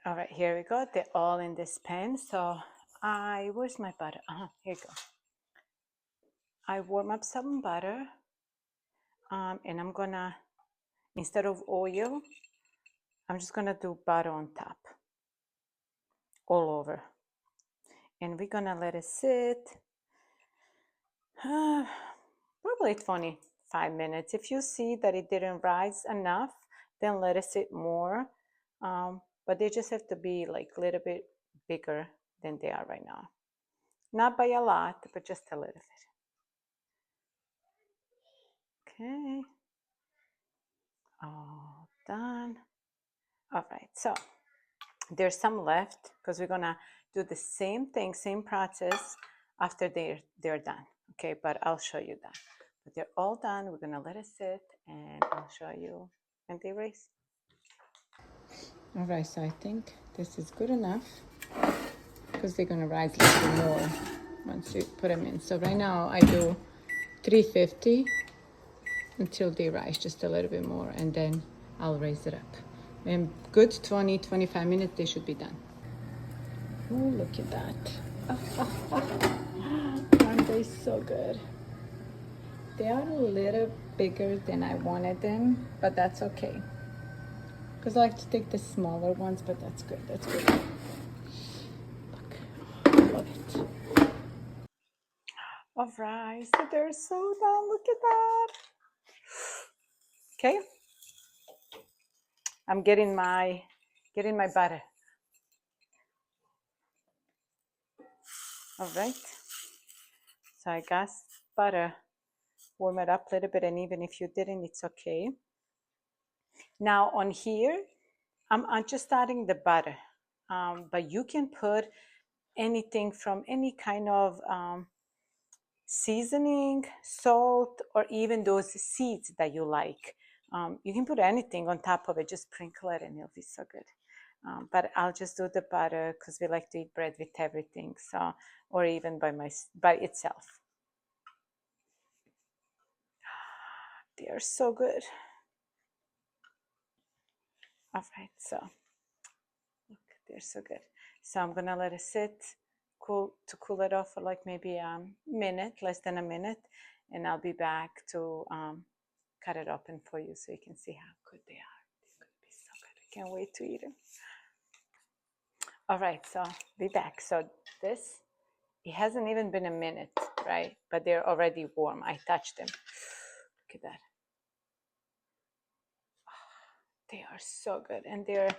All right, here we go. They're all in this pan. So where's my butter? Here you go. I warm up some butter, and I'm gonna, instead of oil, I'm just gonna do butter on top, all over. And we're gonna let it sit, probably 25 minutes. If you see that it didn't rise enough, then let it sit more. But they just have to be like a little bit bigger than they are right now. Not by a lot, but just a little bit. Okay. All done. All right, so there's some left because we're gonna do the same thing, same process after they're done. Okay, but I'll show you that. But they're all done. We're gonna let it sit, and I'll show you when they raise. All right, so I think this is good enough because they're gonna rise a little bit more once you put them in. So right now I do 350 until they rise just a little bit more, and then I'll raise it up. In good 20-25 minutes, they should be done. Oh, look at that. Aren't they so good? They are a little bigger than I wanted them, but that's okay. Because I like to take the smaller ones, but that's good. That's good. Look, I love it. All right, so they're so done. Look at that. Okay. I'm getting my butter. All right. So I got butter. Warm it up a little bit, and even if you didn't, it's okay. Now on here, I'm just adding the butter, but you can put anything from any kind of seasoning, salt, or even those seeds that you like. You can put anything on top of it, just sprinkle it and it'll be so good. But I'll just do the butter because we like to eat bread with everything, so, or even by itself. They are so good. All right, so look, they're so good. So I'm gonna let it sit, cool it off for like maybe a minute, less than a minute, and I'll be back to cut it open for you so you can see how good they are. They're gonna be so good. I can't wait to eat them. All right, so be back. So this, it hasn't even been a minute, right? But they're already warm. I touched them. Look at that. They are so good, and they're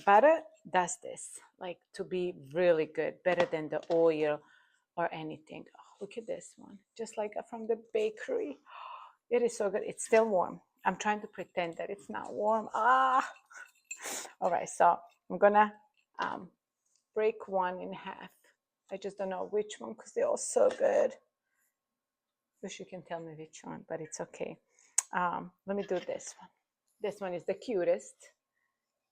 butter does this, like, to be really good, better than the oil or anything. Oh, look at this one, just like from the bakery. It is so good. It's still warm. I'm trying to pretend that it's not warm. All right, so I'm gonna break one in half. I just don't know which one because they're all so good. Wish you can tell me which one, but it's okay. Let me do this one. This one is the cutest.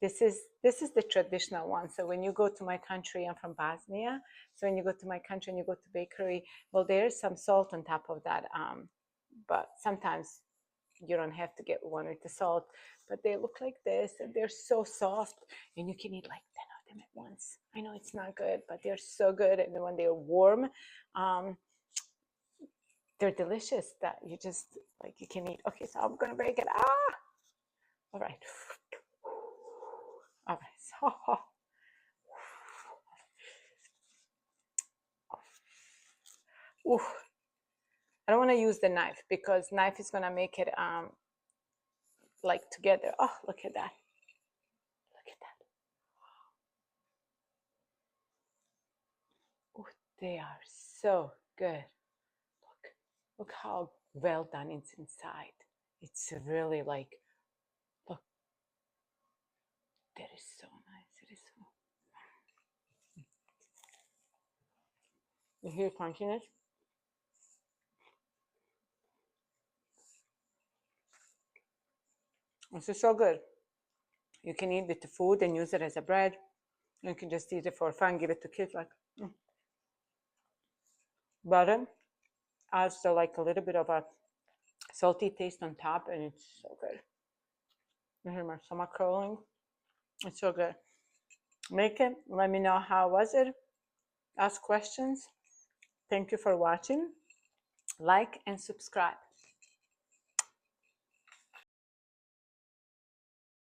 This is the traditional one. So when you go to my country, I'm from Bosnia. So when you go to my country and you go to bakery, well, there's some salt on top of that. But sometimes you don't have to get one with the salt. But they look like this, and they're so soft, and you can eat like 10 of them at once. I know it's not good, but they're so good, and when they're warm, they're delicious. That you just like you can eat. Okay, so I'm gonna break it. All right. All right. So. Ooh, I don't want to use the knife because knife is gonna make it like together. Oh, look at that! Look at that! Oh, they are so good. Look how well done it's inside. It's really like, look, that is so nice. It is so. You hear crunchiness? This is so good. You can eat with the food and use it as a bread. You can just eat it for fun, give it to kids like butter. Adds like a little bit of a salty taste on top, and it's so good. You hear my stomach curling. It's so good. Make it. Let me know how was it. Ask questions. Thank you for watching. Like and subscribe.